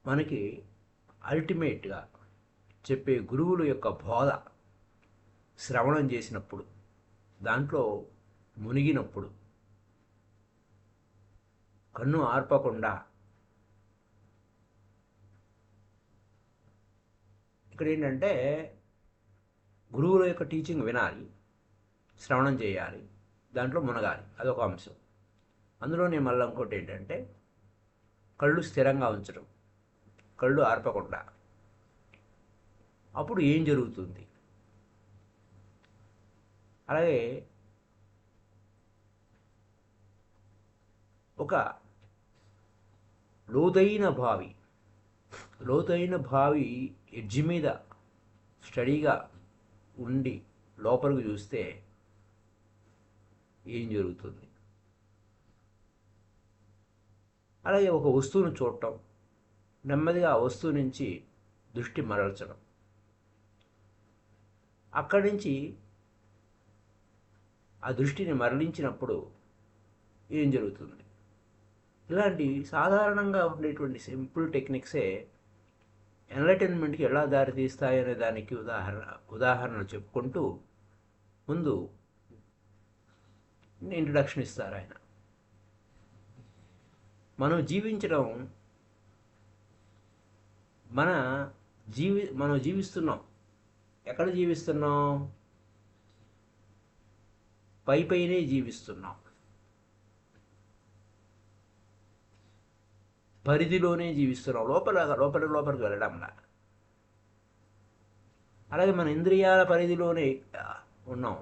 మనకి అల్టిమేట్గా చెప్పే గురువుల యొక్క బోధ శ్రవణం చేసినప్పుడు, దాంట్లో మునిగినప్పుడు, కన్ను ఆర్పకుండా ఇక్కడ ఏంటంటే గురువుల యొక్క టీచింగ్ వినాలి, శ్రవణం చేయాలి, దాంట్లో మునగాలి, అదొక అంశం. అందులోనే మళ్ళీ ఇంకోటి ఏంటంటే కళ్ళు స్థిరంగా ఉంచడం, కళ్ళు ఆర్పకుండా. అప్పుడు ఏం జరుగుతుంది? అలాగే ఒక లోతైన బావి ఎడ్జి మీద స్టడీగా ఉండి లోపలికి చూస్తే ఏం జరుగుతుంది? అలాగే ఒక వస్తువును చూడటం, నెమ్మదిగా ఆ వస్తువు నుంచి దృష్టి మరల్చడం, అక్కడి నుంచి ఆ దృష్టిని మరలించినప్పుడు ఏం జరుగుతుంది? ఇలాంటి సాధారణంగా ఉండేటువంటి సింపుల్ టెక్నిక్సే ఎన్లైటన్మెంట్కి ఎలా దారితీస్తాయనే దానికి ఉదాహరణలు చెప్పుకుంటూ ముందు ఇంట్రడక్షన్ ఇస్తారు ఆయన. మనం జీవించడం, మనం జీవిస్తున్నాం. ఎక్కడ జీవిస్తున్నాం? పైనే జీవిస్తున్నాం, పరిధిలోనే జీవిస్తున్నాం, లోపలికి వెళ్ళడంలా. అలాగే మన ఇంద్రియాల పరిధిలోనే ఉన్నాం.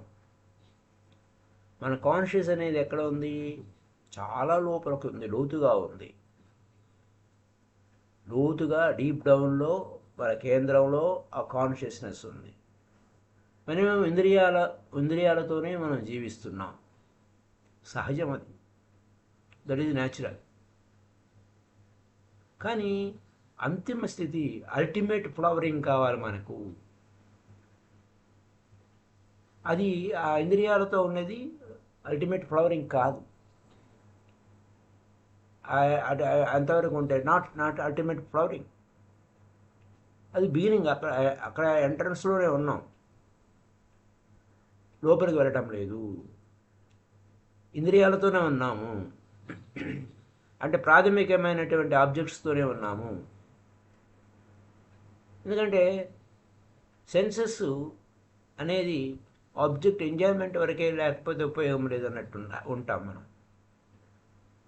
మన కాన్షియస్ అనేది ఎక్కడ ఉంది? చాలా లోపలికి ఉంది, లోతుగా డీప్ డౌన్లో మన కేంద్రంలో ఆ కాన్షియస్నెస్ ఉంది. మనం ఇంద్రియాలతోనే మనం జీవిస్తున్నాం, సహజం అది, దట్ ఈజ్ న్యాచురల్. కానీ అంతిమ స్థితి, అల్టిమేట్ ఫ్లవరింగ్ కావాలి మనకు. అది ఆ ఇంద్రియాలతో ఉన్నది అల్టిమేట్ ఫ్లవరింగ్ కాదు. అంతవరకు ఉంటే నాట్ అల్టిమేట్ ఫ్లవరింగ్. అది బిగినింగ్. అక్కడ ఎంట్రన్స్లోనే ఉన్నాం, లోపలికి వెళ్ళటం లేదు, ఇంద్రియాలతోనే ఉన్నాము, అంటే ప్రాథమికమైనటువంటి ఆబ్జెక్ట్స్తోనే ఉన్నాము. ఎందుకంటే సెన్సెస్ అనేది ఆబ్జెక్ట్ ఎంజాయ్మెంట్ వరకే, లేకపోతే ఉపయోగం లేదన్నట్టు ఉంటాం మనం.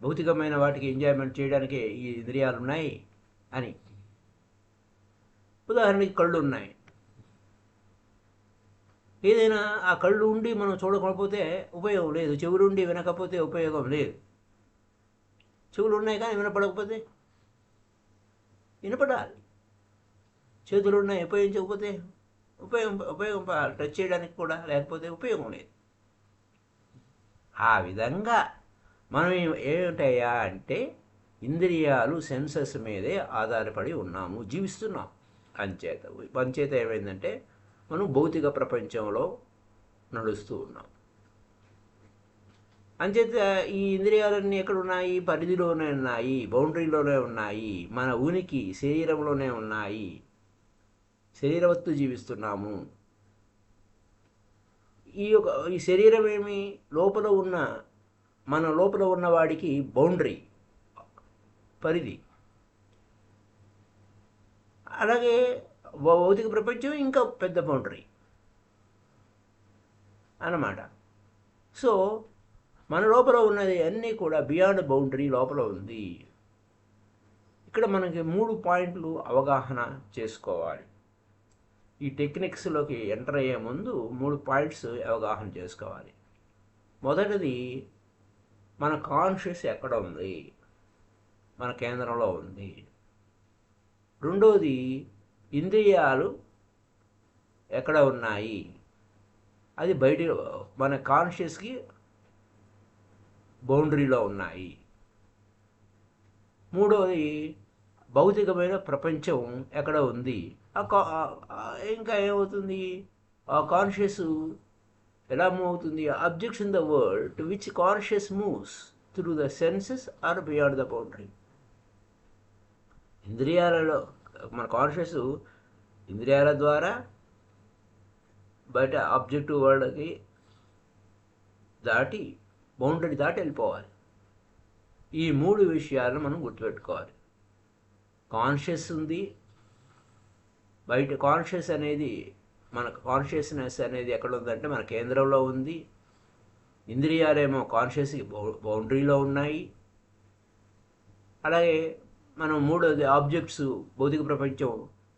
భౌతికమైన వాటికి ఎంజాయ్మెంట్ చేయడానికే ఈ ఇంద్రియాలు ఉన్నాయి అని. ఉదాహరణకి కళ్ళు ఉన్నాయి. ఏదైనా ఆ కళ్ళు ఉండి మనం చూడకపోతే ఉపయోగం లేదు, చెవులుండి వినకపోతే ఉపయోగం లేదు. చెవులు ఉన్నాయి కానీ వినపడకపోతే వినపడాలి. చేతులు ఉన్నాయి, ఉపయోగించకపోతే ఉపయోగం టచ్ చేయడానికి కూడా లేకపోతే ఉపయోగం లేదు. ఆ విధంగా మనం ఏమిటయ్యా అంటే ఇంద్రియాలు, సెన్సెస్ మీదే ఆధారపడి ఉన్నాము, జీవిస్తున్నాం. అంచేత ఏమైందంటే మనం భౌతిక ప్రపంచంలో నడుస్తూ ఉన్నాం. అంచేత ఈ ఇంద్రియాలన్నీ ఎక్కడున్నాయి? పరిధిలోనే ఉన్నాయి, బౌండరీలోనే ఉన్నాయి, మన ఉనికి శరీరంలోనే ఉన్నాయి, శరీరవత్తు జీవిస్తున్నాము. ఈ శరీరం ఏమి? మన లోపల ఉన్న వాడికి బౌండరీ, పరిధి. అలాగే భౌతిక ప్రపంచం ఇంకా పెద్ద బౌండరీ అన్నమాట. సో మన లోపల ఉన్నది అన్నీ కూడా బియాండ్ బౌండరీ లోపల ఉంది. ఇక్కడ మనకి 3 పాయింట్లు అవగాహన చేసుకోవాలి. ఈ టెక్నిక్స్లోకి ఎంటర్ అయ్యే ముందు 3 పాయింట్స్ అవగాహన చేసుకోవాలి. మొదటిది, మన కాన్షియస్ ఎక్కడ ఉంది? మన కేంద్రంలో ఉంది. రెండోది, ఇంద్రియాలు ఎక్కడ ఉన్నాయి? అది బయట, మన కాన్షియస్కి బౌండరీలో ఉన్నాయి. మూడోది, భౌతికమైన ప్రపంచం ఎక్కడ ఉంది? ఇంకా ఏమవుతుంది? ఆ కాన్షియస్ ఎలా మూవ్ అవుతుంది? Objects in the world to which conscious moves through the senses are beyond the boundary. ఇంద్రియాలలో మన కాన్షియస్ ఇంద్రియాల ద్వారా బయట ఆబ్జెక్టివ్ వరల్డ్కి దాటి బౌండరీ దాటి వెళ్ళిపోవాలి. ఈ 3 విషయాలను మనం గుర్తుపెట్టుకోవాలి. కాన్షియస్ ఉంది, బయట కాన్షియస్ అనేది మన కాన్షియస్నెస్ అనేది ఎక్కడ ఉందంటే మన కేంద్రంలో ఉంది. ఇంద్రియాలేమో కాన్షియస్కి బౌండరీలో ఉన్నాయి. అలాగే మనం మూడోది ఆబ్జెక్ట్స్ భౌతిక ప్రపంచం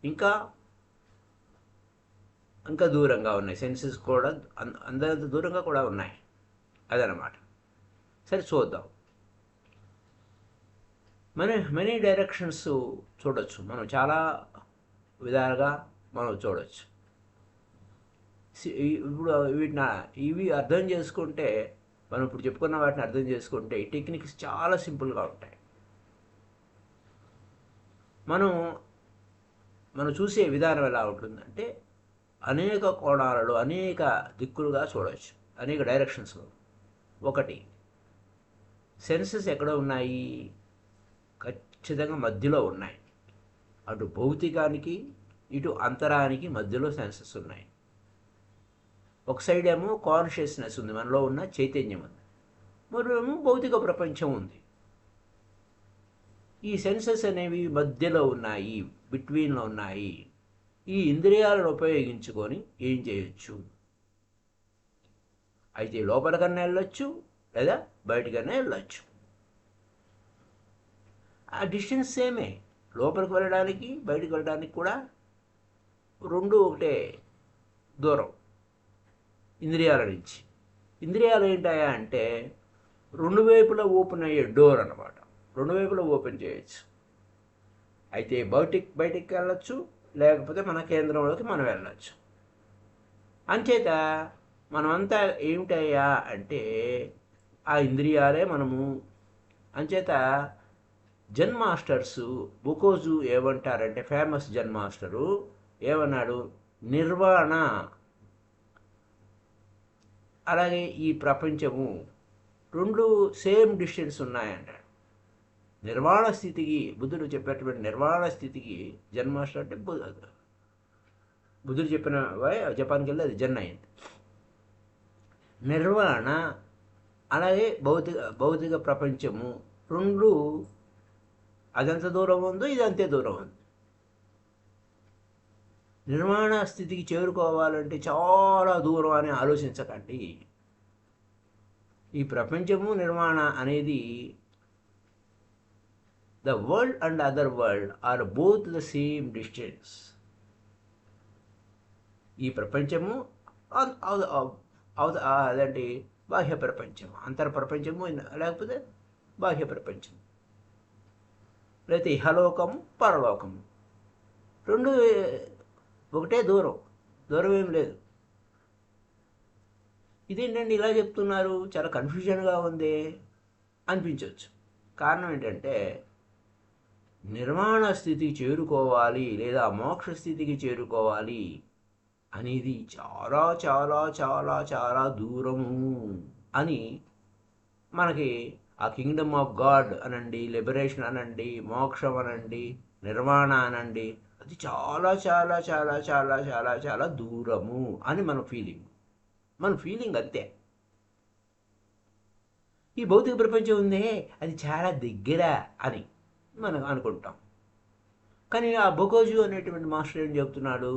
ఇంకా ఇంకా దూరంగా ఉన్నాయి. సెన్సెస్ కూడా అంతంత దూరంగా కూడా ఉన్నాయి. అదనమాట. సరే చూద్దాం. మెనీ డైరెక్షన్స్ చూడొచ్చు. మనం చాలా విధాలుగా మనం చూడొచ్చు. ఇప్పుడు ఇవి అర్థం చేసుకుంటే, మనం ఇప్పుడు చెప్పుకున్న వాటిని అర్థం చేసుకుంటే ఈ టెక్నిక్స్ చాలా సింపుల్గా ఉంటాయి. మనం చూసే విధానం ఎలా ఉంటుందంటే అనేక కోణాలలో అనేక దిక్కులుగా చూడవచ్చు, అనేక డైరెక్షన్స్లో. ఒకటి, సెన్సెస్ ఎక్కడ ఉన్నాయి? ఖచ్చితంగా మధ్యలో ఉన్నాయి. అటు భౌతికానికి ఇటు అంతరానికి మధ్యలో సెన్సెస్ ఉన్నాయి. ఒక సైడ్ ఏమో కాన్షియస్నెస్ ఉంది, మనలో ఉన్న చైతన్యం ఉంది. మరోమో భౌతిక ప్రపంచం ఉంది. ఈ సెన్సెస్ అనేవి మధ్యలో ఉన్నాయి, బిట్వీన్లో ఉన్నాయి. ఈ ఇంద్రియాలను ఉపయోగించుకొని ఏం చేయొచ్చు? అయితే లోపలికన్నా వెళ్ళొచ్చు, లేదా బయటకన్నా వెళ్ళొచ్చు. ఆ డిస్టెన్స్ సేమే. లోపలికి వెళ్ళడానికి బయటకు వెళ్ళడానికి కూడా రెండు ఒకటే దూరం ఇంద్రియాల నుంచి. ఇంద్రియాలు ఏంటాయా అంటే రెండు వైపులా ఓపెన్ అయ్యే డోర్ అన్నమాట. రెండు వైపులా ఓపెన్ చేయొచ్చు. అయితే బయటికి వెళ్ళొచ్చు, లేకపోతే మన కేంద్రంలోకి మనం వెళ్ళొచ్చు. అంచేత మనమంతా ఏమిటయ్యా అంటే ఆ ఇంద్రియాలే మనము. అంచేత జెన్ మాస్టర్స్ బుకోజు ఏమంటారంటే, ఫేమస్ జెన్ మాస్టరు ఏమన్నాడు? నిర్వాణ అలాగే ఈ ప్రపంచము రెండు సేమ్ డిస్టెన్స్ ఉన్నాయంటాడు. నిర్వాణ స్థితికి, బుద్ధుడు చెప్పేటువంటి నిర్వాణ స్థితికి జెన్ మాస్టర్ అంటే బుద్ధుడు చెప్పిన జపాన్కి వెళ్ళి అది జెన్ అయింది. నిర్వాణ అలాగే భౌతిక ప్రపంచము రెండు అదంత దూరం ఉందో ఇది అంతే దూరం ఉంది. నిర్వాణ స్థితికి చేరుకోవాలంటే చాలా దూరం అని ఆలోచించకండి. ఈ ప్రపంచము నిర్వాణ అనేది the world and other world are both the same distance. ఈ ప్రపంచము అదంటే బాహ్య ప్రపంచం, అంతర్ ప్రపంచము, లేకపోతే బాహ్య ప్రపంచం, లేకపోతే ఇహలోకము పరలోకము రెండు ఒకటే దూరం ఏం లేదు. ఇదేంటండి ఇలా చెప్తున్నారు, చాలా కన్ఫ్యూజన్గా ఉంది అనిపించవచ్చు. కారణం ఏంటంటే నిర్వాణ స్థితికి చేరుకోవాలి లేదా మోక్ష స్థితికి చేరుకోవాలి అనేది చాలా చాలా చాలా చాలా దూరము అని మనకి ఆ కింగ్డమ్ ఆఫ్ గాడ్ అనండి, లిబరేషన్ అనండి, మోక్షం అనండి, నిర్వాణ అనండి, అది చాలా చాలా చాలా చాలా చాలా చాలా దూరము అని మన ఫీలింగ్ అంతే. ఈ భౌతిక ప్రపంచం ఉందే అది చాలా దగ్గర అని మనం అనుకుంటాం. కానీ ఆ బొకోజు అనేటువంటి మాస్టర్ ఏం చెప్తున్నాడు?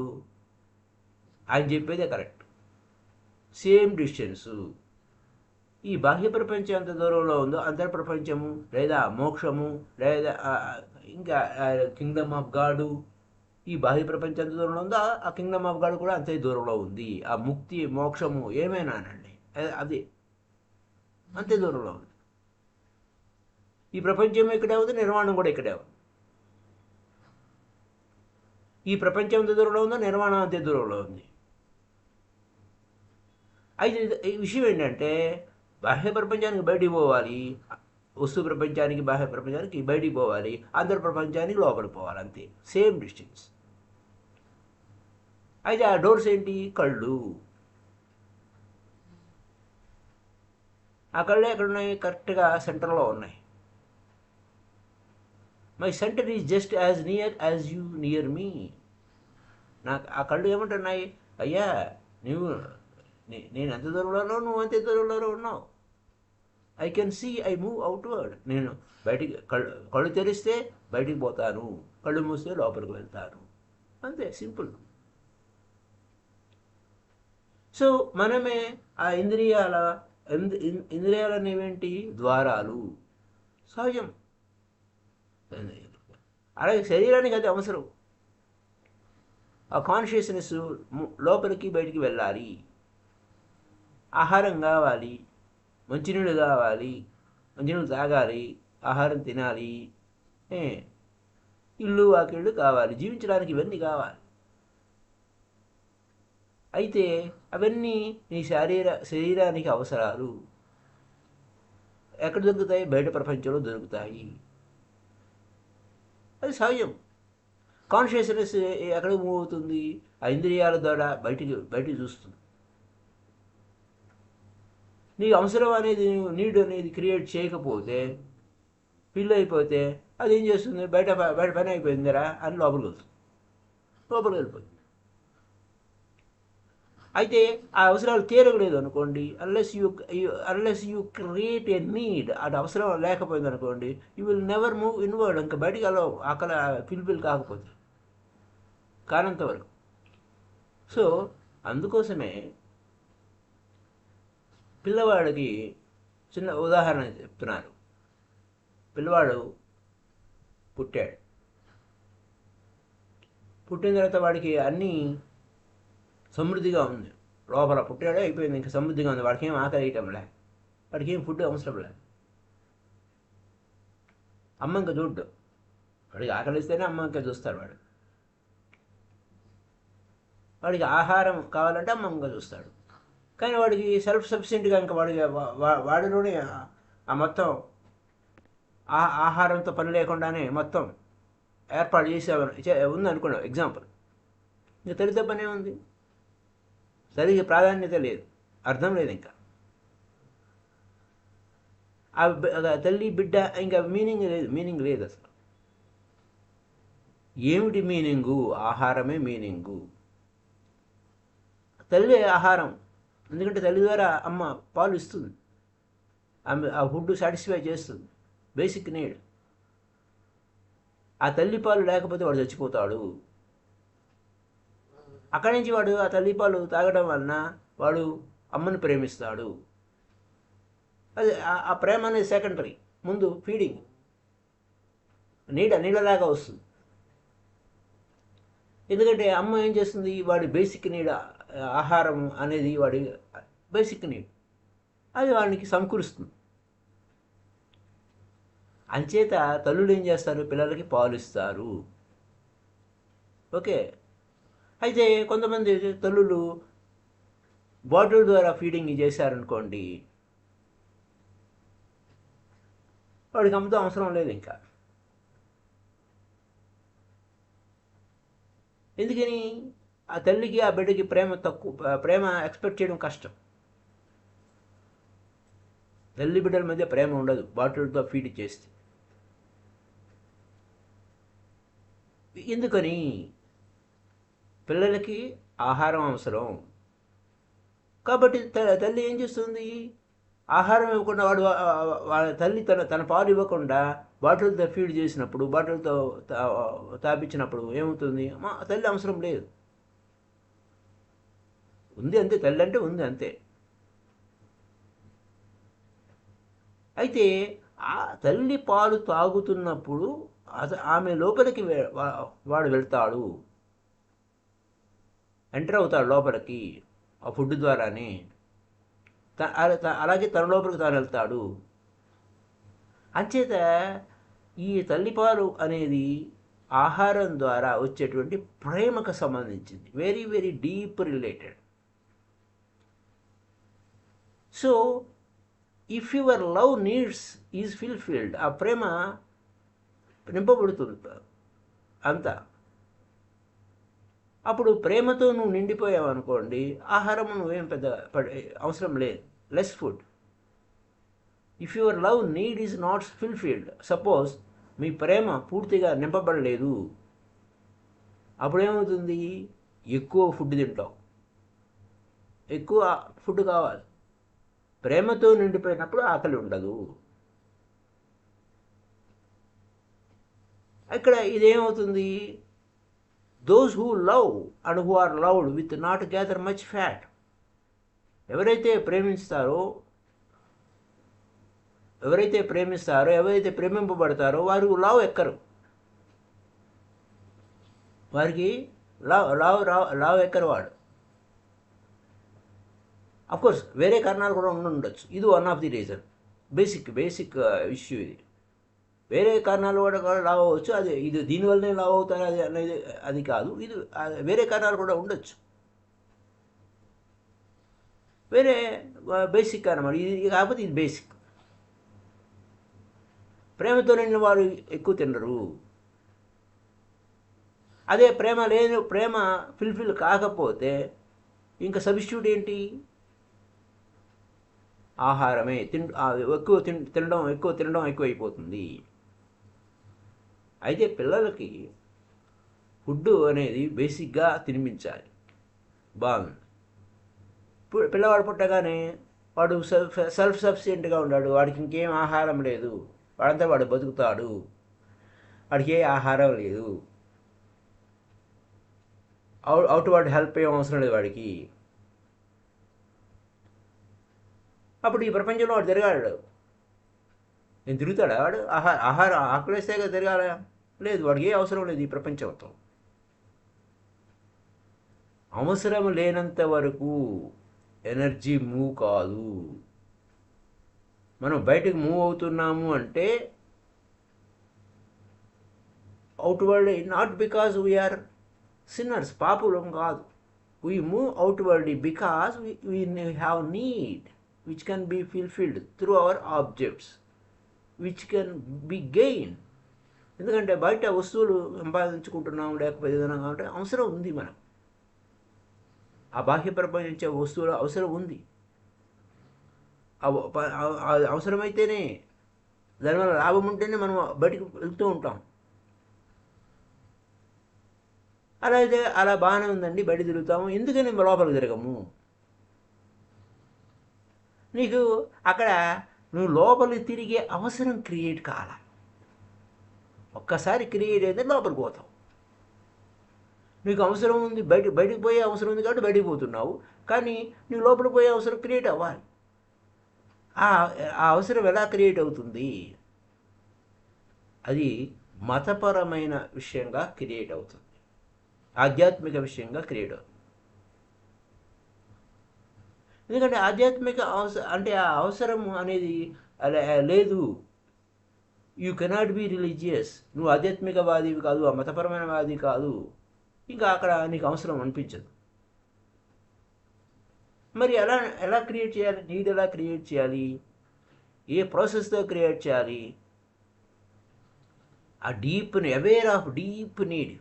ఆయన చెప్పేదే కరెక్ట్. Same distance. ఈ బాహ్య ప్రపంచం ఎంత దూరంలో ఉందో అంతర్ ప్రపంచము లేదా మోక్షము లేదా ఇంకా కింగ్డమ్ ఆఫ్ గాడు, ఈ బాహ్య ప్రపంచం ఎంత దూరంలో ఉందో ఆ కింగ్డమ్ ఆఫ్ గాడ్ కూడా అంతే దూరంలో ఉంది. ఆ ముక్తి మోక్షము ఏమైనానండి అది అంతే దూరంలో ఉంది. ఈ ప్రపంచం ఇక్కడే ఉంది, నిర్వాణం కూడా ఇక్కడే ఉంది. ఈ ప్రపంచం ఎంత దూరంలో ఉందో నిర్వాణం అంతే దూరంలో ఉంది. అయితే ఈ విషయం ఏంటంటే బాహ్య ప్రపంచానికి బయటికి పోవాలి, వస్తు ప్రపంచానికి బాహ్య ప్రపంచానికి బయటికి పోవాలి, అంతర్ ప్రపంచానికి లోపలికి పోవాలి, అంతే సేమ్ డిస్టెన్స్. అయితే ఆ డోర్స్ ఏంటి? కళ్ళు. ఆ కళ్ళు ఎక్కడున్నాయి? కరెక్ట్గా సెంటర్లో ఉన్నాయి. My centre is just as near as you near మీ. నాకు ఆ కళ్ళు ఏమంటున్నాయి, అయ్యా నువ్వు నేను ఎంత దూరంలో నువ్వు అంతే దూరంలో ఉన్నావు. I can see, I move outward. నేను బయటికి కళ్ళు తెరిస్తే బయటికి పోతాను, కళ్ళు మూస్తే లోపలికి వెళ్తాను, అంతే, సింపుల్. సో మనమే ఆ ఇంద్రియాలు అనేవేంటి, ద్వారాలు, సహజం. అలాగే శరీరానికి అది అవసరం. ఆ కాన్షియస్నెస్ లోపలికి బయటికి వెళ్ళాలి. ఆహారం కావాలి, మంచినీళ్ళు కావాలి, మంచినీళ్ళు తాగాలి, ఆహారం తినాలి, ఇల్లు వాకిళ్ళు కావాలి, జీవించడానికి ఇవన్నీ కావాలి. అయితే అవన్నీ నీ శరీరానికి అవసరాలు. ఎక్కడ దొరుకుతాయి, బయట ప్రపంచంలో దొరుకుతాయి. అది సహజం. కాన్షియస్నెస్ ఎక్కడికి మూవ్ అవుతుంది, ఆ ఇంద్రియాల ద్వారా బయటికి చూస్తుంది. నీకు అవసరం అనేది, నీడ్ అనేది క్రియేట్ చేయకపోతే, ఫిల్ అయిపోతే అది ఏం చేస్తుంది, బయట పని అయిపోయిందిరా అని లోపలికి వెళ్ళిపోతుంది. అయితే ఆ అవసరాలు తీరగలేదు అనుకోండి, unless you create a need, అది అవసరం లేకపోయింది అనుకోండి, you will never move inward. ఇంకా బయటికి వెళ్ళవు, అక్కడ ఫిల్ఫిల్ కాకపోతే, కానంత వరకు. సో అందుకోసమే పిల్లవాడికి చిన్న ఉదాహరణ చెప్తున్నారు. పిల్లవాడు పుట్టాడు. పుట్టిన తర్వాత వాడికి అన్నీ సమృద్ధిగా ఉంది. లోపల పుట్టాడే అయిపోయింది, ఇంకా సమృద్ధిగా ఉంది. వాడికి ఏం ఆకలి వేయటంలే, వాడికి ఏం ఫుడ్ అవసరం లేదు. అమ్మ ఇంకా చూడ్డు, వాడికి ఆకలిస్తేనే అమ్మ ఇంకా చూస్తాడు. వాడికి ఆహారం కావాలంటే అమ్మ ఇంకా చూస్తాడు. కానీ వాడికి సెల్ఫ్ సఫిషియెంట్గా ఇంకా వాడిలోనే ఆ మొత్తం ఆహారంతో పని లేకుండానే మొత్తం ఏర్పాటు ఉంది అనుకున్నాం ఎగ్జాంపుల్. ఇంకా తల్లితో పనే ఉంది, తల్లికి ప్రాధాన్యత లేదు, అర్థం లేదు. ఇంకా ఆ తల్లి బిడ్డ ఇంకా మీనింగ్ లేదు అసలు. ఏమిటి మీనింగు? ఆహారమే మీనింగు. తల్లి ఆహారం, ఎందుకంటే తల్లి ద్వారా అమ్మ పాలు ఇస్తుంది, ఆమె ఆ ఫుడ్ సాటిస్ఫై చేస్తుంది, బేసిక్ నీడ్. ఆ తల్లి పాలు లేకపోతే వాడు చచ్చిపోతాడు. అక్కడి నుంచి వాడు ఆ తల్లి పాలు తాగడం వలన వాడు అమ్మని ప్రేమిస్తాడు. అది ఆ ప్రేమ అనేది సెకండరీ, ముందు ఫీడింగ్, నీళ్ళలాగా వస్తుంది. ఎందుకంటే అమ్మ ఏం చేస్తుంది, వాడి బేసిక్ నీడ్, ఆహారం అనేది వాడి బేసిక్ నీడ్, అది వాడికి సమకూరుస్తుంది. అంచేత తల్లులు ఏం చేస్తారు, పిల్లలకి పాలు ఇస్తారు. ఓకే. అయితే కొంతమంది తల్లులు బాటిల్ ద్వారా ఫీడింగ్ చేశారనుకోండి, వాడికి అమ్మతో అవసరం లేదు ఇంకా. ఎందుకని? ఆ తల్లికి ఆ బిడ్డకి ప్రేమ ఎక్స్పెక్ట్ చేయడం కష్టం. తల్లి బిడ్డల మధ్య ప్రేమ ఉండదు బాటిల్తో ఫీడ్ చేస్తే. ఎందుకని? పిల్లలకి ఆహారం అవసరం కాబట్టి తల్లి ఏం చేస్తుంది, ఆహారం ఇవ్వకుండా వాళ్ళ తల్లి తన పాలు ఇవ్వకుండా బాటిల్తో ఫీడ్ చేసినప్పుడు, బాటిల్తో తాపించినప్పుడు ఏమవుతుంది, తల్లి అవసరం లేదు, ఉంది అంతే, తల్లి అంటే ఉంది అంతే. అయితే ఆ తల్లి పాలు తాగుతున్నప్పుడు ఆమె లోపలికి వాడు వెళ్తాడు, ఎంటర్ అవుతాడు లోపలికి ఆ ఫుడ్ ద్వారానే. అలాగే తన లోపలికి తాను వెళ్తాడు. అంచేత ఈ తల్లిపాలు అనేది ఆహారం ద్వారా వచ్చేటువంటి ప్రేమకు సంబంధించింది, very very deep related. So if your love needs is fulfilled, ఆ ప్రేమ నింపబడుతుంది అంతా. అప్పుడు ప్రేమతో నువ్వు నిండిపోయావు అనుకోండి, ఆహారం నువ్వేం పెద్ద అవసరం లేదు, less food. If your love need is not fulfilled, suppose మీ ప్రేమ పూర్తిగా నింపబడలేదు. అప్పుడేమవుతుంది? ఎక్కువ ఫుడ్ తింటాం, ఎక్కువ ఫుడ్ కావాలి. ప్రేమతో నిండిపోయినప్పుడు ఆకలి ఉండదు. ఇక్కడ ఇదేమవుతుంది? Those who love and who are loved with not gather much fat. ఎవరైతే ప్రేమిస్తారో, ఎవరైతే ప్రేమింపబడతారో వారు ఎక్కరు. వారికి లావ్ ఎక్కరు వాడు. అఫ్కోర్స్ వేరే కారణాలు కూడా ఉండొచ్చు. ఇది one of the reason. Basic issue ఇది. వేరే కారణాలు కూడా లావ్ అవ్వచ్చు. ఇది దీనివల్లనే లావ్ అవుతారు అనేది అది కాదు. ఇది వేరే కారణాలు కూడా ఉండొచ్చు. వేరే బేసిక్ కారణం ఇది కాకపోతే ఇది బేసిక్. ప్రేమతో నిండిన వారు ఎక్కువ తినరు. అదే ప్రేమ ఫుల్ఫిల్ కాకపోతే ఇంకా సబ్స్టిట్యూట్ ఏంటి? ఆహారమే. ఎక్కువ తినడం ఎక్కువైపోతుంది. అయితే పిల్లలకి ఫుడ్ అనేది బేసిక్గా తినిపించాలి. బాగుంది. పిల్లవాడు పుట్టగానే వాడు సెల్ఫ్ సఫిషియెంట్గా ఉన్నాడు. వాడికి ఇంకేం ఆహారం లేదు. వాడంతా వాడు బతుకుతాడు. వాడికి ఏ ఆహారం లేదు. అవుట్వర్డ్ హెల్ప్ ఏం అవసరం లేదు వాడికి. అప్పుడు ఈ ప్రపంచంలో వాడు తిరగాడు. నేను తిరుగుతాడా వాడు? ఆహారం ఆకలిస్తే కదా తిరగాల? లేదు, వాడికి ఏ అవసరం లేదు ఈ ప్రపంచంతో. అవసరం లేనంత వరకు ఎనర్జీ మూవ్ కాదు. మనం బయటకు మూవ్ అవుతున్నాము అంటే outward, not because we are sinners, పాపులం కాదు. We move outwardly because we have need which can be fulfilled through our objects, which can be gained. ఎందుకంటే బయట వస్తువులు సంపాదించుకుంటున్నాం, లేకపోతే ఏదైనా కాబట్టి అవసరం ఉంది. మనం ఆ బాహ్య ప్రపంచ వస్తువుల అవసరం ఉంది. అవసరమైతేనే, దానివల్ల లాభం ఉంటేనే మనం బయటకు వెళ్తూ ఉంటాం. అలా అయితే అలా బాగానే ఉందండి, బయట తిరుగుతాము. ఎందుకని లోపలికి తిరగము? నీకు అక్కడ నువ్వు లోపలికి తిరిగే అవసరం క్రియేట్ కాల. ఒక్కసారి క్రియేట్ అయితే లోపలికి పోతావు. నీకు అవసరం ఉంది, బయటికి పోయే అవసరం ఉంది కాబట్టి బయటికి పోతున్నావు. కానీ నువ్వు లోపలికి పోయే అవసరం క్రియేట్ అవ్వాలి. ఆ అవసరం ఎలా క్రియేట్ అవుతుంది? అది మతపరమైన విషయంగా క్రియేట్ అవుతుంది, ఆధ్యాత్మిక విషయంగా క్రియేట్ అవుతుంది. ఎందుకంటే ఆధ్యాత్మిక అంటే ఆ అవసరం అనేది లేదు. You cannot be religious. నువ్వు ఆధ్యాత్మికవాదివి కాదు, ఆ మతపరమైన వాది కాదు. ఇంకా అక్కడ నీకు అవసరం అనిపించదు. మరి ఎలా క్రియేట్ చేయాలి? నీడ్ ఎలా క్రియేట్ చేయాలి? ఏ ప్రాసెస్తో క్రియేట్ చేయాలి? ఆ అవేర్ ఆఫ్ డీప్ నీడ్.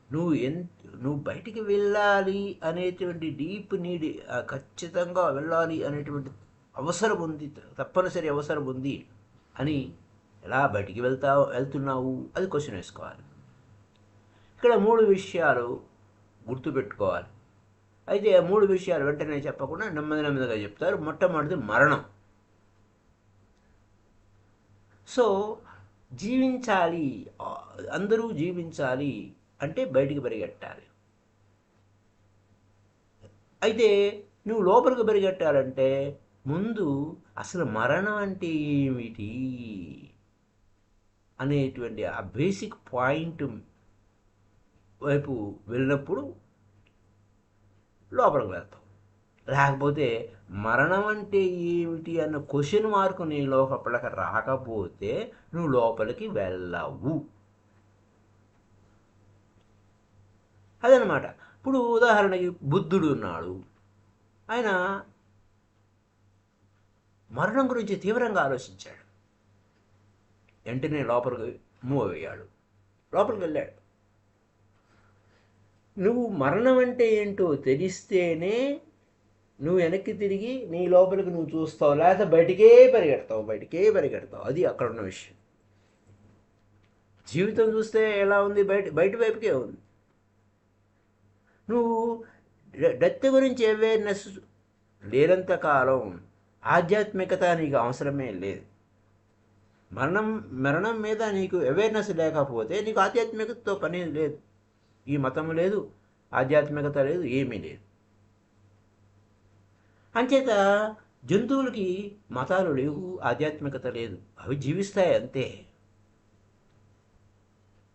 నువ్వు బయటికి వెళ్ళాలి అనేటువంటి డీప్ నీడ్, ఖచ్చితంగా వెళ్ళాలి అనేటువంటి అవసరం ఉంది, తప్పనిసరి అవసరం ఉంది అని ఎలా బయటికి వెళ్తున్నావు? అది క్వశ్చన్ వేసుకోవాలి. ఇక్కడ 3 విషయాలు గుర్తుపెట్టుకోవాలి. అయితే ఆ 3 విషయాలు వెంటనే చెప్పకుండా నెమ్మదిగా చెప్తారు. మొట్టమొదటిది మరణం. సో జీవించాలి, అందరూ జీవించాలి అంటే బయటికి పరిగెట్టాలి. అయితే నువ్వు లోపలికి పరిగెట్టాలంటే ముందు అసలు మరణం అంటే ఏమిటి అనేటువంటి ఆ బేసిక్ పాయింట్ వైపు వెళ్ళినప్పుడు లోపలికి వెళ్తావు. లేకపోతే మరణం అంటే ఏమిటి అన్న క్వశ్చన్ మార్కు నీ లోపలికి రాకపోతే నువ్వు లోపలికి వెళ్ళవు. అదనమాట. ఇప్పుడు ఉదాహరణకి బుద్ధుడు ఉన్నాడు. ఆయన మరణం గురించి తీవ్రంగా ఆలోచించాడు. వెంటనే లోపలికి మూవ్ అయ్యాడు, లోపలికి వెళ్ళాడు. నువ్వు మరణం అంటే ఏంటో తెలిస్తేనే నువ్వు వెనక్కి తిరిగి నీ లోపలికి నువ్వు చూస్తావు, లేకపోతే బయటికే పరిగెడతావు. అది అక్కడ ఉన్న విషయం. జీవితం చూస్తే ఎలా ఉంది, బయట వైపుకే ఉంది. నువ్వు డెత్ గురించి అవేర్నెస్ లేనంత కాలం ఆధ్యాత్మికత నీకు అవసరమే లేదు. మరణం మీద నీకు అవేర్నెస్ లేకపోతే నీకు ఆధ్యాత్మికతతో పని లేదు. ఈ మతం లేదు, ఆధ్యాత్మికత లేదు, ఏమీ లేదు. అంచేత జంతువులకి మతాలు లేవు, ఆధ్యాత్మికత లేదు, అవి జీవిస్తాయి అంతే.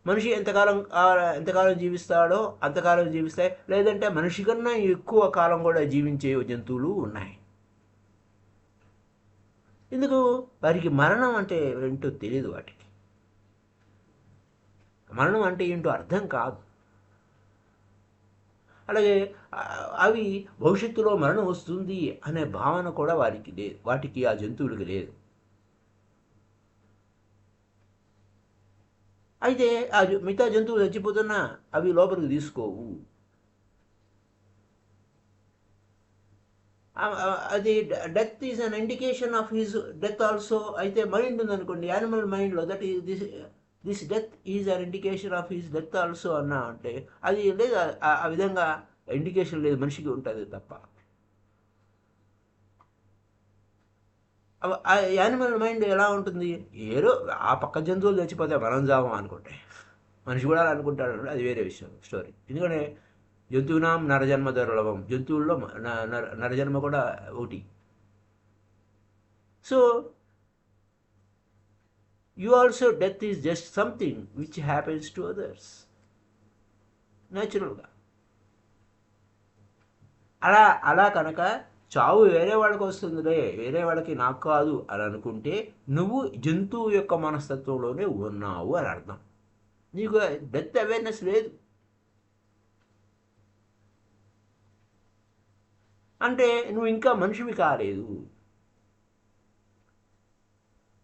మనిషి ఎంతకాలం జీవిస్తాడో అంతకాలం జీవిస్తాయి, లేదంటే మనిషి కన్నా ఎక్కువ కాలం కూడా జీవించే జంతువులు ఉన్నాయి. ఎందుకు? వారికి మరణం అంటే ఏంటో తెలియదు. వాటికి మరణం అంటే ఏంటో అర్థం కాదు. అలాగే అవి భవిష్యత్తులో మరణం వస్తుంది అనే భావన కూడా వారికి లేదు, వాటికి, ఆ జంతువులకి లేదు. అయితే ఆ మిగతా జంతువులు చచ్చిపోతున్నా అవి లోపలికి తీసుకోవు. అది death is an indication of his death also. అయితే మైండ్ ఉందనుకోండి, యానిమల్ మైండ్లో that is this death is an indication of his death also అన్నా అంటే అది లేదు, ఆ విధంగా ఇండికేషన్ లేదు, మనిషికి ఉంటుంది తప్ప. యానిమల్ మైండ్ ఎలా ఉంటుంది? ఏదో ఆ పక్క జంతువులు చచ్చిపోతే మనం జావం అనుకుంటే, మనిషి కూడా అలా అనుకుంటాడు, అది వేరే విషయం, స్టోరీ. ఎందుకంటే జంతువునాం నరజన్మ దుర్లభం, జంతువుల్లో నరజన్మ కూడా ఒకటి. So you also death is just something which happens to others న్యాచురల్గా. అలా కనుక చావు వేరే వాళ్ళకి వస్తుందిలే, వేరే వాళ్ళకి నాకు కాదు అని అనుకుంటే నువ్వు జంతువు యొక్క మనస్తత్వంలోనే ఉన్నావు అని అర్థం. నీకు డెత్ అవేర్నెస్ లేదు. అంటే నువ్వు ఇంకా మనిషివి కాలేదు.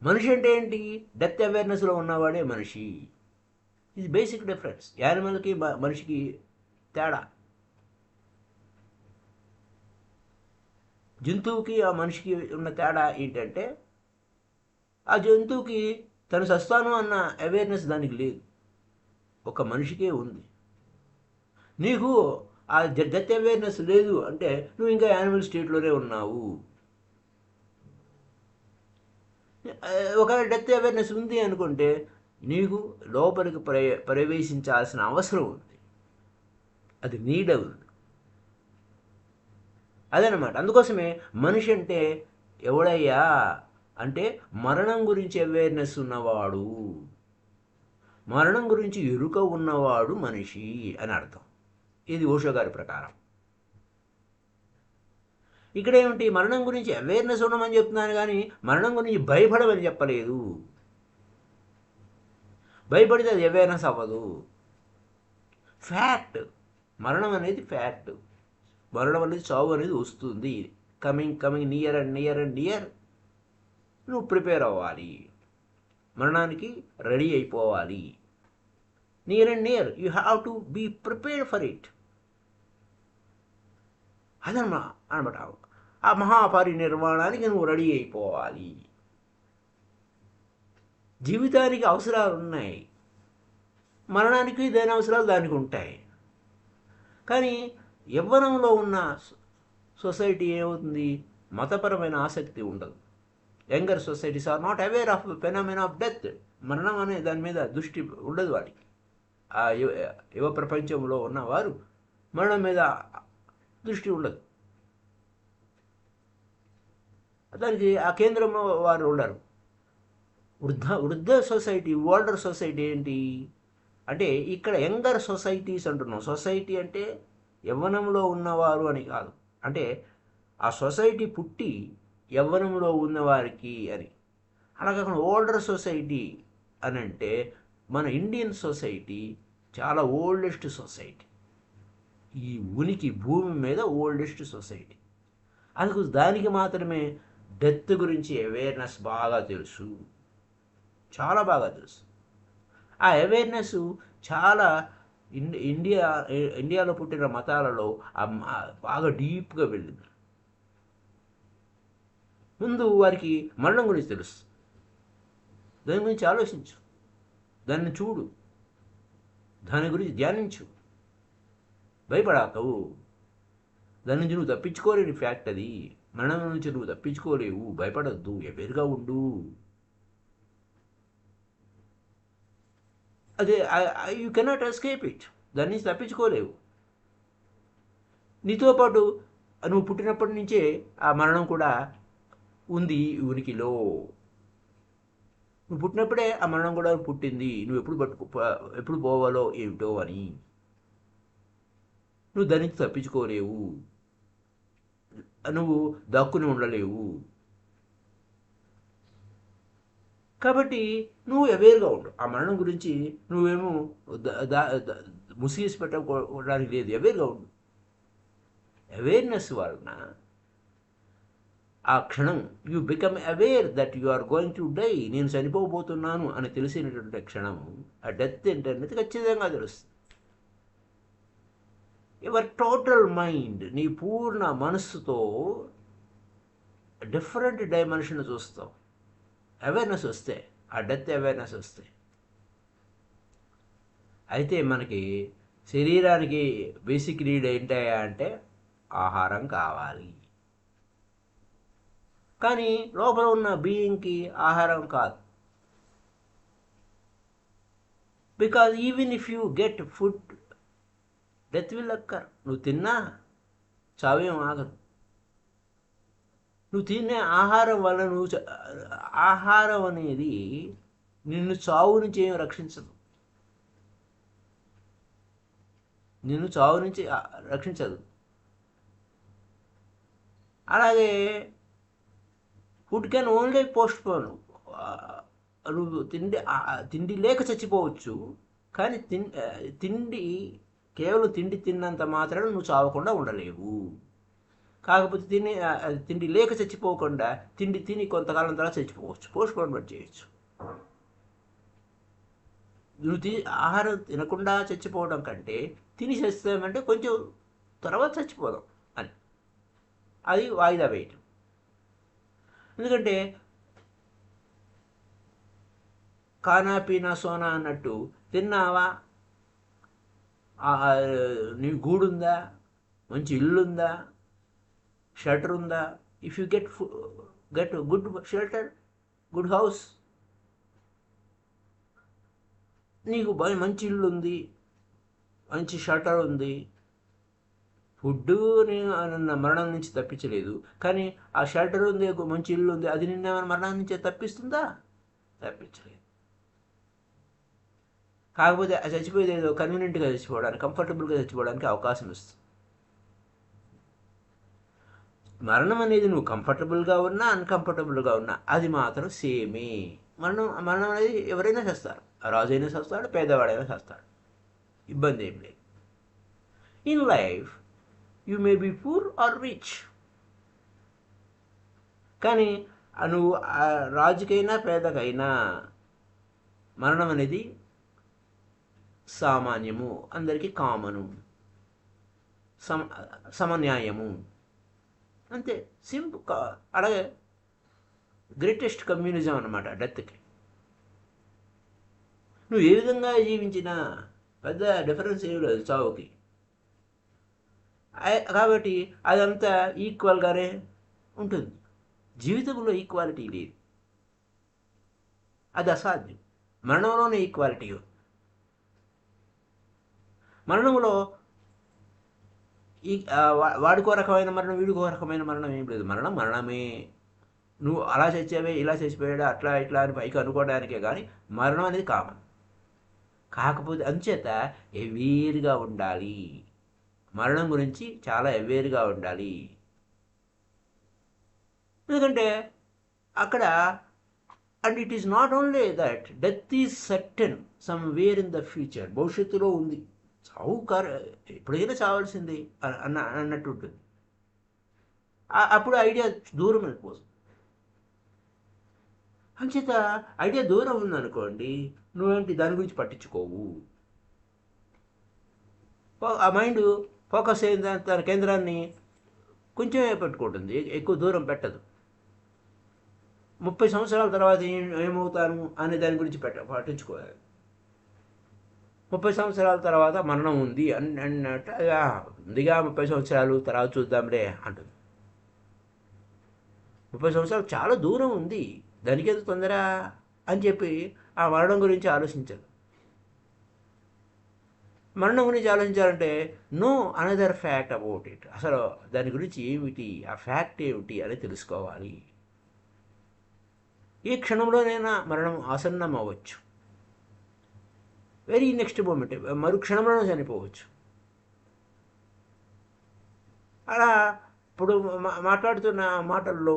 మనిషి అంటే ఏంటి? డెత్ అవేర్నెస్లో ఉన్నవాడే మనిషి. ఇది బేసిక్ డిఫరెన్స్, యానిమల్కి మనిషికి తేడా. జంతువుకి ఆ మనిషికి ఉన్న తేడా ఏంటంటే, ఆ జంతువుకి తను సస్తాను అన్న అవేర్నెస్ దానికి లేదు, ఒక మనిషికే ఉంది. నీకు ఆ డెత్ అవేర్నెస్ లేదు అంటే నువ్వు ఇంకా యానిమల్ స్టేట్లోనే ఉన్నావు. ఒకవేళ డెత్ అవేర్నెస్ ఉంది అనుకుంటే నీకు లోపలికి ప్రవేశించాల్సిన అవసరం ఉంది, అది నీడ్ ఉంది. అదనమాట. అందుకోసమే మనిషి అంటే ఎవడయ్యా అంటే మరణం గురించి అవేర్నెస్ ఉన్నవాడు, మరణం గురించి ఎరుక ఉన్నవాడు మనిషి అని అర్థం. ఇది ఓషో గారి ప్రకారం. ఇక్కడ ఏమిటి? మరణం గురించి అవేర్నెస్ ఉండమని చెప్తున్నాను కానీ మరణం గురించి భయపడమని చెప్పలేదు. భయపడితే అది అవేర్నెస్ అవ్వదు. ఫ్యాక్ట్, మరణం అనేది ఫ్యాక్ట్. మరణం అనేది, చావు అనేది వస్తుంది. Coming near and near and near. నువ్వు ప్రిపేర్ అవ్వాలి, మరణానికి రెడీ అయిపోవాలి. Near and near, you have to be prepared for it. అనమాట ఆ మహాపరినిర్వాణానికి నువ్వు రెడీ అయిపోవాలి. జీవితానికి అవసరాలు ఉన్నాయి, మరణానికి దాని అవసరాలు దానికి ఉంటాయి. కానీ యవ్వనంలో ఉన్న సొసైటీ ఏమవుతుంది? మతపరమైన ఆసక్తి ఉండదు. Younger societies are not aware of phenomena of death. మరణం అనే దాని మీద దృష్టి ఉండదు వాడికి. ఆ యువ ప్రపంచంలో ఉన్నవారు మరణం మీద దృష్టి ఉండదు, దానికి ఆ కేంద్రంలో వారు ఉండరు. వృద్ధ సొసైటీ, ఓల్డర్ సొసైటీ ఏంటి అంటే ఇక్కడ యంగర్ సొసైటీస్ అంటున్నాం. సొసైటీ అంటే యవ్వనంలో ఉన్నవారు అని కాదు, అంటే ఆ సొసైటీ పుట్టి యవ్వనంలో ఉన్నవారికి అని. అలా కాకుండా ఓల్డర్ సొసైటీ అని అంటే మన ఇండియన్ సొసైటీ చాలా ఓల్డెస్ట్ సొసైటీ, ఈ ఉనికి భూమి మీద ఓల్డెస్ట్ సొసైటీ. అందుకు దానికి మాత్రమే డెత్ గురించి అవేర్నెస్ బాగా తెలుసు, చాలా బాగా తెలుసు. ఆ అవేర్నెస్ చాలా ఇండియాలో పుట్టిన మతాలలో బాగా డీప్గా వెళ్ళింది. ముందు వారికి మరణం గురించి తెలుసు, దాని గురించి ఆలోచించు. దాన్ని చూడు, దాని గురించి ధ్యానించు, భయపడాకవు. దాని నుంచి నువ్వు తప్పించుకోలేని ఫ్యాక్ట్ అది. మరణం నుంచి నువ్వు తప్పించుకోలేవు, భయపడద్దు, ఎవేరుగా ఉండు. అదే యూ కెనాట్ ఎస్కేప్ ఇట్. దాని నుంచి తప్పించుకోలేవు. నీతో పాటు నువ్వు పుట్టినప్పటి నుంచే ఆ మరణం కూడా ఉంది ఉనికిలో. నువ్వు పుట్టినప్పుడే ఆ మరణం కూడా పుట్టింది. నువ్వు ఎప్పుడు పోవాలో ఏమిటో అని. నువ్వు దాని నుంచి తప్పించుకోలేవు, నువ్వు దాక్కుని ఉండలేవు. కాబట్టి నువ్వు అవేర్గా ఉండు. ఆ మరణం గురించి నువ్వేమో ముసిగేసి పెట్టడానికి లేదు, అవేర్గా ఉండు. అవేర్నెస్ వలన ఆ క్షణం you become aware that you are going to die, నేను చనిపోబోతున్నాను అని తెలిసినటువంటి క్షణం ఆ డెత్ ఏంటనేది ఖచ్చితంగా తెలుస్తుంది. యువర్ టోటల్ మైండ్, నీ పూర్ణ మనస్సుతో డిఫరెంట్ డైమెన్షన్ చూస్తావు. అవేర్నెస్ వస్తే, ఆ డెత్ అవేర్నెస్ వస్తే. అయితే మనకి శరీరానికి బేసిక్ నీడ్ ఏంటయ్యా అంటే ఆహారం కావాలి. కానీ లోపల ఉన్న బీయింగ్కి ఆహారం కాదు. Because even if you get food, death will అక్కర్. నువ్వు తిన్నా చావేం ఆగదు. నువ్వు తినే ఆహారం వల్ల ఆహారం అనేది నిన్ను చావు నుంచి ఏం రక్షించదు. నిన్ను చావు నుంచి రక్షించదు. అలాగే food can only post phone. నువ్వు తిండి లేక చచ్చిపోవచ్చు, కానీ కేవలం తిండి తిన్నంత మాత్రాన నువ్వు చావకుండా ఉండలేవు. కాకపోతే తిండి లేక చచ్చిపోకుండా తిని కొంతకాలం తర్వాత చచ్చిపోవచ్చు, పోస్ట్ పోన్మెంట్ చేయొచ్చు. నువ్వు ఆహారం తినకుండా చచ్చిపోవడం కంటే తిని చస్తామంటే కొంచెం తర్వాత చచ్చిపోదాం అని, అది వాయిదా వేయటం. ఎందుకంటే ఖానా పీనా సోనా అన్నట్టు, తిన్నావా, నీ గూడుందా, మంచి ఇల్లుందా, షెల్టర్ ఉందా. If you get good shelter, good house, నీకు మంచి ఇల్లు ఉంది, మంచి షెల్టర్ ఉంది, ఫుడ్ నిన్న మరణం నుంచి తప్పించలేదు, కానీ ఆ షెల్టర్ ఉంది, మంచి ఇల్లు ఉంది, అది నిన్న మరణం నుంచి తప్పిస్తుందా? తప్పించలేదు. కాకపోతే ఆ చచ్చిపోయేది ఏదో కన్వీనియంట్గా చచ్చిపోవడానికి, కంఫర్టబుల్గా చచ్చిపోవడానికి అవకాశం ఇస్తుంది. మరణం అనేది నువ్వు కంఫర్టబుల్గా ఉన్నా అన్కంఫర్టబుల్గా ఉన్నా అది మాత్రం సేమే. మరణం అనేది ఎవరైనా చేస్తారు. రాజు అయినా చేస్తాడు, పేదవాడైనా చేస్తాడు, ఇబ్బంది ఏం లేదు. In life you may be poor or rich. కానీ నువ్వు రాజుకైనా పేదకైనా మరణం అనేది సామాన్యము, అందరికీ కామను, సమన్యాయము, అంతే, సింపుల్. అలాగే గ్రేటెస్ట్ కమ్యూనిజం అన్నమాట డెత్కి. నువ్వు ఏ విధంగా జీవించినా పెద్ద డిఫరెన్స్ ఏమి లేదు చావుకి. కాబట్టి అదంతా ఈక్వల్గానే ఉంటుంది. జీవితంలో ఈక్వాలిటీ లేదు, అది అసాధ్యం. మరణంలోనే ఈక్వాలిటీ. మరణంలో వాడికో రకమైన మరణం, వీడికో రకమైన మరణం ఏం లేదు. మరణమే. నువ్వు అలా చచ్చావే, ఇలా చచ్చిపోయాడా, అట్లా ఇట్లా అని పైకి అనుకోవడానికే కానీ మరణం అనేది కామన్. కాకపోతే అంచేత అవేర్గా ఉండాలి. మరణం గురించి చాలా అవేర్గా ఉండాలి. ఎందుకంటే అక్కడ, and it is not only that death is certain somewhere in the future. భవిష్యత్తులో ఉంది చావు, ఎప్పుడైనా చావాల్సింది అన్నట్టు ఉంటుంది. అప్పుడు ఐడియా దూరం వెళ్ళిపోతుంది. అంచేత ఐడియా దూరం ఉందనుకోండి, నువ్వేంటి దాని గురించి పట్టించుకోవు. ఆ మైండ్ ఫోకస్ అయిన తన కేంద్రాన్ని కొంచెమే పెట్టుకుంటుంది, ఎక్కువ దూరం పెట్టదు. 30 సంవత్సరాల తర్వాత ఏమవుతాను అనే దాని గురించి పట్టించుకోవాలి. 30 సంవత్సరాల తర్వాత మరణం ఉంది అన్నట్టు ఉందిగా 30 సంవత్సరాలు తర్వాత చూద్దాంలే అంటుంది. 30 సంవత్సరాలు చాలా దూరం ఉంది, దానికి ఎందుకు తొందర అని చెప్పి ఆ మరణం గురించి ఆలోచించదు. మరణం గురించి ఆలోచించాలంటే no another fact about it, అసలు దాని గురించి ఏమిటి, ఆ ఫ్యాక్ట్ ఏమిటి అని తెలుసుకోవాలి. ఏ క్షణంలోనైనా మరణం ఆసన్నం అవ్వచ్చు, వెరీ నెక్స్ట్ మూమెంట్ మరు క్షణంలోనే చనిపోవచ్చు. అలా ఇప్పుడు మాట్లాడుతున్న మాటల్లో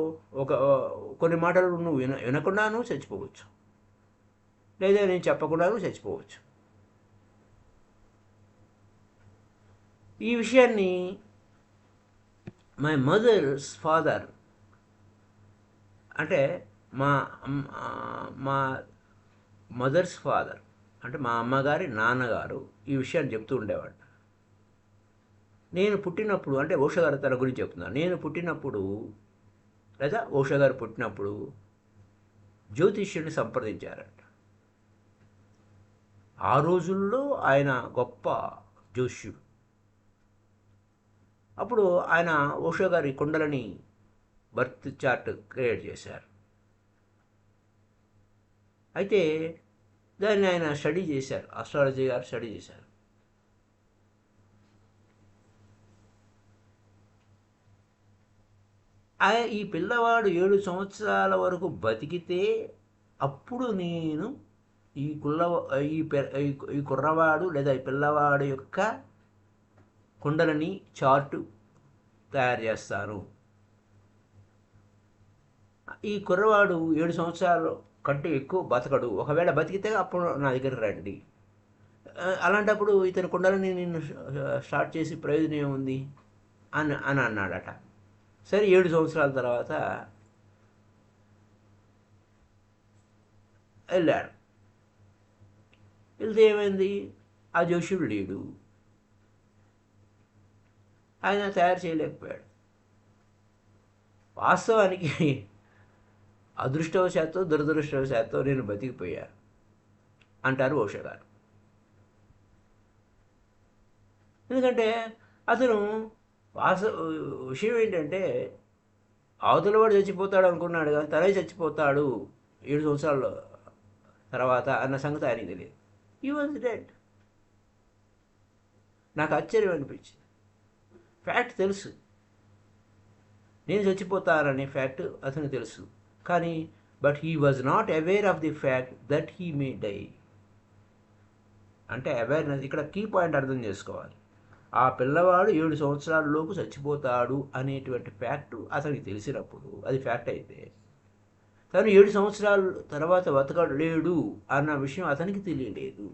కొన్ని మాటలు నువ్వు వినకుండాను చచ్చిపోవచ్చు, లేదా నేను చెప్పకుండాను చచ్చిపోవచ్చు. ఈ విషయాన్ని మై మదర్స్ ఫాదర్ అంటే మా మదర్స్ ఫాదర్ అంటే మా అమ్మగారి నాన్నగారు ఈ విషయాన్ని చెప్తూ ఉండేవాడు. నేను పుట్టినప్పుడు, అంటే ఓషో గారు తన గురించి చెప్తున్నాను, నేను పుట్టినప్పుడు లేదా ఓషో గారు పుట్టినప్పుడు జ్యోతిష్యుడిని సంప్రదించారంట. ఆ రోజుల్లో ఆయన గొప్ప జ్యోతిష్యుడు. అప్పుడు ఆయన ఓషో గారి కుండలని బర్త్ చార్ట్ క్రియేట్ చేశారు. అయితే దాన్ని ఆయన స్టడీ చేశారు, ఆస్ట్రాలజీ గారు స్టడీ చేశారు. ఈ పిల్లవాడు 7 సంవత్సరాల వరకు బతికితే అప్పుడు నేను ఈ కుర్రవాడు లేదా ఈ పిల్లవాడు యొక్క కుండలని చార్టు తయారు చేస్తాను. ఈ కుర్రవాడు 7 సంవత్సరాలు కంటే ఎక్కువ బతకడు, ఒకవేళ బతికితే అప్పుడు నా దగ్గర రండి. అలాంటప్పుడు ఇతని కుండలని నేను స్టార్ట్ చేసి ప్రయోజనం ఏముంది అని అన్నాడట. సరే 7 సంవత్సరాల తర్వాత వెళ్ళాడు. వెళ్తే ఏమైంది, ఆ జోషుడు లేడు, ఆయన తయారు చేయలేకపోయాడు. వాస్తవానికి అదృష్టవశాత్తు దురదృష్టవశాత్తు నేను బతికిపోయాను అంటారు ఓషో గారు. ఎందుకంటే అతను విషయం ఏంటంటే అవతల వాడు చచ్చిపోతాడు అనుకున్నాడు, కానీ తనే చచ్చిపోతాడు 7 సంవత్సరాల తర్వాత అన్న సంగతి ఆయనకి తెలియదు. He was dead. నాకు ఆశ్చర్యం అనిపించింది. ఫ్యాక్ట్ తెలుసు, నేను చచ్చిపోతాననే ఫ్యాక్ట్ అతనికి తెలుసు, కానీ but he was not aware of the fact that he may die. అంటే అవేర్నెస్, ఇక్కడ కీ పాయింట్ అర్థం చేసుకోవాలి. ఆ పిల్లవాడు 7 సంవత్సరాలలోపు చచ్చిపోతాడు అనేటువంటి ఫ్యాక్ట్ అతనికి తెలిసినప్పుడు, అది ఫ్యాక్ట్ అయితే, తను 7 సంవత్సరాల తర్వాత బతకలేడు అన్న విషయం అతనికి తెలియలేదు.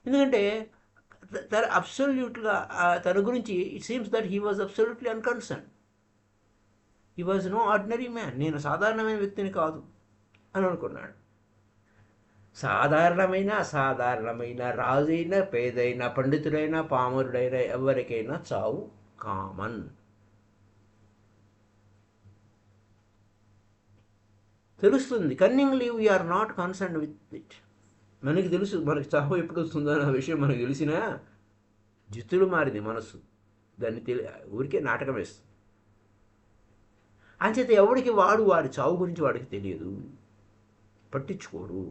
ఎందుకంటే అబ్సల్యూట్గా తన గురించి it seems that he was absolutely unconcern. He was no ordinary man, నేను సాధారణమైన వ్యక్తిని కాదు అని అనుకున్నాడు. సాధారణమైన అసాధారణమైన, రాజైన పేదైన, పండితుడైన పామరుడైన ఎవరికైనా చావు కామన్. తెలుస్తుంది, cunningly we are not concerned with it. మనకి తెలుసు, మనకి చావు ఎప్పుడు వస్తుందో అన్న విషయం మనకు తెలిసినా జిత్తులు మారింది మనసు, దాన్ని ఊరికే నాటకం వేస్తుంది. అంచేత ఎవడికి వాడి చావు గురించి వాడికి తెలియదు, పట్టించుకోడు.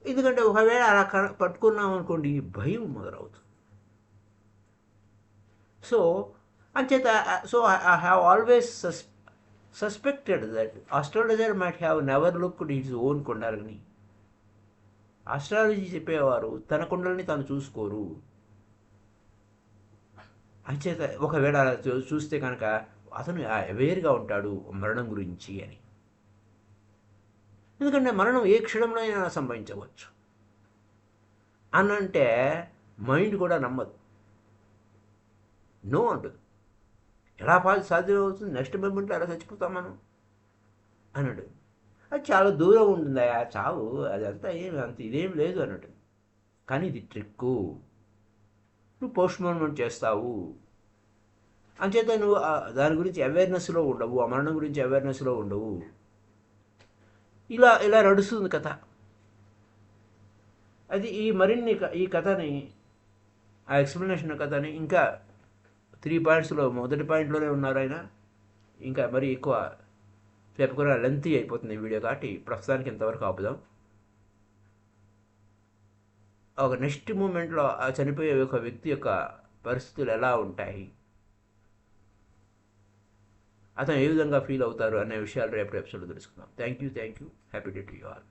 ఎందుకంటే ఒకవేళ అలా పట్టుకున్నాం అనుకోండి భయం మొదలవుతుంది. సో అంచేత I have always suspected that astrologer might have never looked his own కుండలని. ఆస్ట్రాలజీ చెప్పేవారు తన కుండలని తాను చూసుకోరు. అంచేత ఒకవేళ చూస్తే కనుక అతను అవేర్గా ఉంటాడు మరణం గురించి అని. ఎందుకంటే మరణం ఏ క్షణంలో అయినా సంభవించవచ్చు అనంటే మైండ్ కూడా నమ్మదు, నో అంటుంది. ఎలా సాధ్యం అవుతుంది, నెక్స్ట్ మూమెంట్లో ఎలా చచ్చిపోతాం మనం అన్నాడు. అది చాలా దూరం ఉంటుంది ఆ చావు, అదంతా ఇదేం లేదు అన్నట్టు. కానీ ఇది ట్రిక్కు, నువ్వు పోస్ట్ మార్టం చేస్తావు, అంచేత నువ్వు దాని గురించి అవేర్నెస్లో ఉండవు, ఆ మరణం గురించి అవేర్నెస్లో ఉండవు. ఇలా ఇలా నడుస్తుంది కథ. అది ఈ కథని, ఆ ఎక్స్ప్లెనేషన్ కథని ఇంకా 3 పాయింట్స్లో మొదటి పాయింట్లోనే ఉన్నారు ఆయన. ఇంకా మరి ఎక్కువ చెప్పకుండా లెంతీ అయిపోతుంది వీడియో, కాబట్టి ప్రస్తుతానికి ఇంతవరకు ఆపుదాం. ఒక నెక్స్ట్ మూమెంట్లో ఆ చనిపోయే ఒక వ్యక్తి యొక్క పరిస్థితులు ఎలా ఉంటాయి, అతను ఏ విధంగా ఫీల్ అవుతారు అనే విషయాలు రేపు ఎపిసోడ్లో తెలుసుకుందాం. Thank you. Happy day to you all.